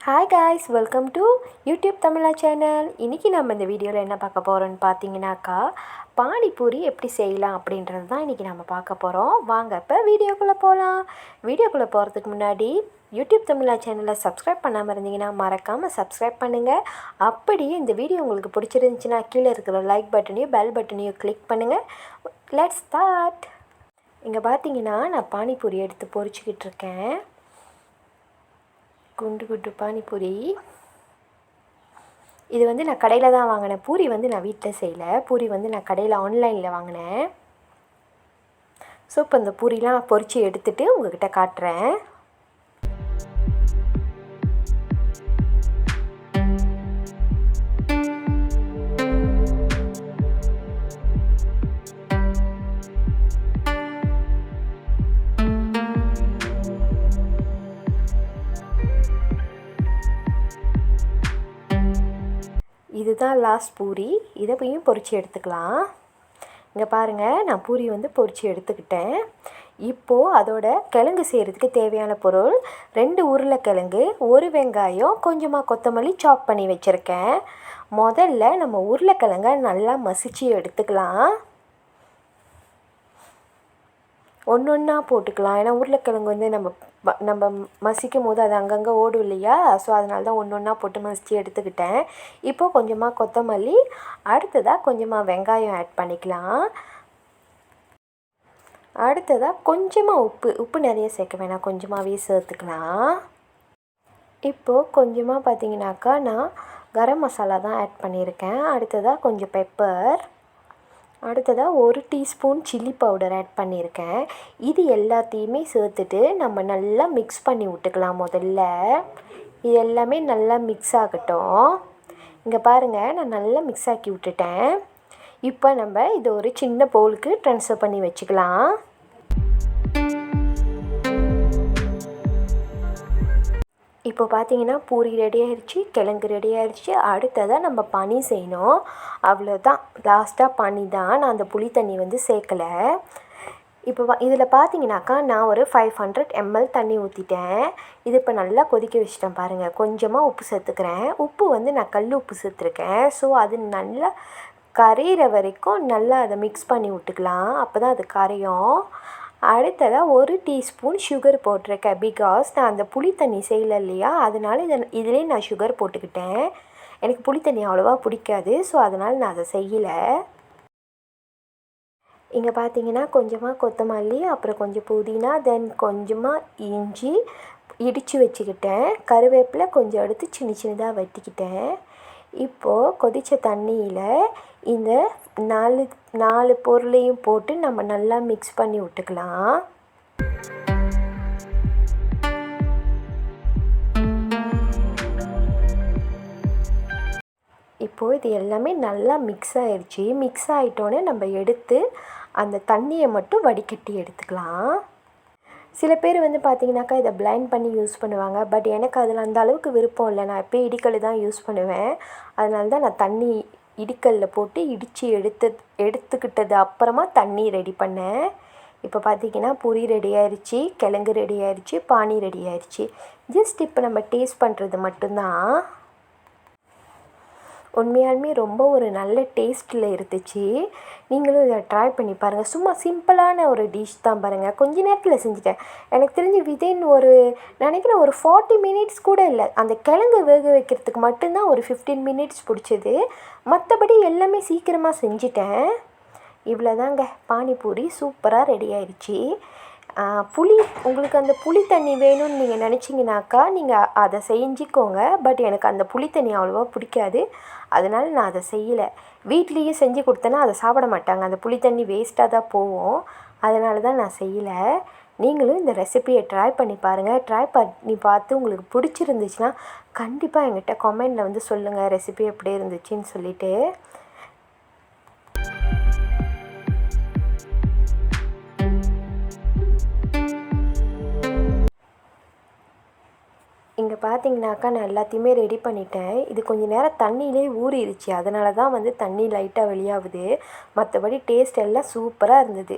Hi guys, welcome to YouTube Tamizha channel. இன்னைக்கு நம்ம இந்த வீடியோல என்ன பார்க்க போறோம்னு பாத்தீங்கன்னாக்கா பானிபூரி எப்படி செய்யலாம் அப்படின்றது தான் இன்னைக்கு நம்ம பார்க்க போறோம். வாங்க இப்ப வீடியோக்குள்ள போலாம். வீடியோக்குள்ள போறதுக்கு முன்னாடி YouTube Tamizha சேனலை சப்ஸ்கிரைப் பண்ணாம இருந்தீங்கன்னா மறக்காம சப்ஸ்கிரைப் பண்ணுங்க. அப்படியே இந்த வீடியோ உங்களுக்கு பிடிச்சிருந்துச்சுனா கீழ இருக்கிற லைக் பட்டனையும் பெல் பட்டனையும் கிளிக் பண்ணுங்க. Let's start. இங்க பாத்தீங்கன்னா நான் பானிபூரி எடுத்து பொரிச்சிட்டு இருக்கேன். குண்டு குண்டு பானிபூரி. இது வந்து நான் கடையில் தான் வாங்கினேன். பூரி வந்து நான் வீட்டில் செய்யலை. பூரி வந்து நான் கடையில் ஆன்லைனில் வாங்கினேன். ஸோ இப்போ இந்த பூரிலாம் பொரித்து எடுத்துகிட்டு உங்கள்கிட்ட காட்டுறேன். இதுதான் லாஸ்ட் பூரி. இதை போயும் பொரித்து எடுத்துக்கலாம். இங்கே பாருங்கள், நான் பூரி வந்து பொரித்து எடுத்துக்கிட்டேன். இப்போது அதோட கிழங்கு செய்கிறதுக்கு தேவையான பொருள் 2 உருளைக்கிழங்கு, 1 வெங்காயம், கொஞ்சமாக கொத்தமல்லி சாப் பண்ணி வச்சுருக்கேன். முதல்ல நம்ம உருளைக்கிழங்கை நல்லா மசிச்சு எடுத்துக்கலாம். ஒன்று ஒன்றா போட்டுக்கலாம். ஏன்னா உருளைக்கிழங்கு வந்து நம்ம மசிக்கும் போது அது அங்கங்கே ஓடும் இல்லையா? ஸோ அதனால தான் ஒன்று ஒன்றா போட்டு மசித்து எடுத்துக்கிட்டேன். இப்போது கொஞ்சமாக கொத்தமல்லி, அடுத்ததாக கொஞ்சமாக வெங்காயம் ஆட் பண்ணிக்கலாம். அடுத்ததாக கொஞ்சமாக உப்பு நிறைய சேர்க்க வேணாம், கொஞ்சமாகவே சேர்த்துக்கலாம். இப்போது கொஞ்சமாக பார்த்தீங்கன்னாக்கா நான் கரம் மசாலா தான் ஆட் பண்ணியிருக்கேன். அடுத்ததாக கொஞ்சம் பெப்பர், அடுத்ததாக 1 டீஸ்பூன் சில்லி பவுடர் ஆட் பண்ணியிருக்கேன். இது எல்லாத்தையுமே சேர்த்துட்டு நம்ம நல்லா மிக்ஸ் பண்ணி விட்டுக்கலாம். முதல்ல இது எல்லாமே நல்லா மிக்ஸ் ஆகட்டும். இங்கே பாருங்கள், நான் நல்லா மிக்ஸ் ஆக்கி விட்டுட்டேன். இப்போ நம்ம இதை ஒரு சின்ன பவுலுக்கு ட்ரான்ஸ்ஃபர் பண்ணி வச்சுக்கலாம். இப்போ பார்த்தீங்கன்னா பூரி ரெடி ஆகிடுச்சு, கிழங்கு ரெடி ஆகிடுச்சு. அடுத்ததாக நம்ம பனி செய்யணும். அவ்வளோதான், லாஸ்ட்டாக பனி தான். நான் அந்த புளி தண்ணி வந்து சேர்க்கலை. இப்போ இதில் பார்த்தீங்கன்னாக்கா நான் ஒரு 500 ml தண்ணி ஊற்றிட்டேன். இது இப்போ நல்லா கொதிக்க வச்சுட்டேன். பாருங்கள், கொஞ்சமாக உப்பு சேர்த்துக்கிறேன். உப்பு வந்து நான் கல் உப்பு சேர்த்துருக்கேன். ஸோ அது நல்லா கரையிற வரைக்கும் நல்லா அதை மிக்ஸ் பண்ணி விட்டுக்கலாம். அப்போ தான் அது கரையும். அடுத்ததாக 1 டீஸ்பூன் சுகர் போட்டிருக்கேன். பிகாஸ் நான் அந்த புளி தண்ணி செய்யலை இல்லையா? அதனால இதிலே நான் சுகர் போட்டுக்கிட்டேன். எனக்கு புளி தண்ணி அவ்வளோவா பிடிக்காது. ஸோ அதனால் நான் அதை செய்யலை. இங்கே பார்த்தீங்கன்னா கொஞ்சமாக கொத்தமல்லி, அப்புறம் கொஞ்சம் புதினா, தென் கொஞ்சமாக இஞ்சி இடித்து வச்சுக்கிட்டேன். கருவேப்பிலை கொஞ்சம் எடுத்து சின்ன சின்னதாக வெட்டிக்கிட்டேன். இப்போது கொதித்த தண்ணியில் இந்த 4 பொருளையும் போட்டு நம்ம நல்லா மிக்ஸ் பண்ணி விட்டுக்கலாம். இப்போது இது எல்லாமே நல்லா மிக்ஸ் ஆகிடுச்சி. மிக்ஸ் ஆகிட்டோன்னே நம்ம எடுத்து அந்த தண்ணியை மட்டும் வடிகட்டி எடுத்துக்கலாம். சில பேர் வந்து பார்த்திங்கனாக்கா இதை பிளைண்ட் பண்ணி யூஸ் பண்ணுவாங்க. பட் எனக்கு அதில் அந்த அளவுக்கு விருப்பம் இல்லை. நான் எப்போயும் இடிக்கல் தான் யூஸ் பண்ணுவேன். அதனால தான் நான் தண்ணி இடிக்கல்லில் போட்டு இடித்து எடுத்துக்கிட்டது அப்புறமா தண்ணி ரெடி பண்ணேன். இப்போ பார்த்திங்கன்னா பூரி ரெடி ஆயிடுச்சு, கிழங்கு ரெடி ஆயிடுச்சு, பானி ரெடி ஆயிடுச்சு. ஜஸ்ட் இப்போ நம்ம டேஸ்ட் பண்ணுறது மட்டும்தான். உண்மையாலுமே ரொம்ப ஒரு நல்ல டேஸ்ட்டில் இருந்துச்சு. நீங்களும் இதை ட்ரை பண்ணி பாருங்கள். சும்மா சிம்பிளான ஒரு டிஷ் தான் பாருங்கள். கொஞ்ச நேரத்தில் செஞ்சுட்டேன். எனக்கு தெரிஞ்சு வித்தின் நினைக்கிறேன் ஒரு 40 மினிட்ஸ் கூட இல்லை. அந்த கிழங்கு வேக வைக்கிறதுக்கு மட்டும்தான் ஒரு 15 மினிட்ஸ் பிடிச்சது. மற்றபடி எல்லாமே சீக்கிரமாக செஞ்சுட்டேன். இவ்வளோதாங்க, பானிபூரி சூப்பராக ரெடி ஆயிடுச்சு. உங்களுக்கு அந்த புளி தண்ணி வேணும்னு நீங்கள் நினச்சிங்கனாக்கா நீங்கள் அதை செஞ்சுக்கோங்க. பட் எனக்கு அந்த புளி தண்ணி அவ்வளோவா பிடிக்காது. அதனால் நான் அதை செய்யலை. வீட்லேயும் செஞ்சு கொடுத்தேன்னா அதை சாப்பிட மாட்டாங்க. அந்த புளி தண்ணி வேஸ்ட்டாக தான் போகும். அதனால தான் நான் செய்யலை. நீங்களும் இந்த ரெசிபியை ட்ரை பண்ணி பாருங்கள். ட்ரை பண்ணி பார்த்து உங்களுக்கு பிடிச்சிருந்துச்சுன்னா கண்டிப்பாக என்கிட்ட கமெண்டில் வந்து சொல்லுங்கள் ரெசிபி எப்படி இருந்துச்சுன்னு சொல்லிவிட்டு. இங்கே பார்த்தீங்கன்னாக்கா நான் எல்லாத்தையுமே ரெடி பண்ணிட்டேன். இது கொஞ்சம் நேரம் தண்ணியிலே ஊறிடுச்சு. அதனால தான் வந்து தண்ணி லைட்டாக வெளியாகுது. மற்றபடி டேஸ்ட் எல்லாம் சூப்பராக இருந்தது.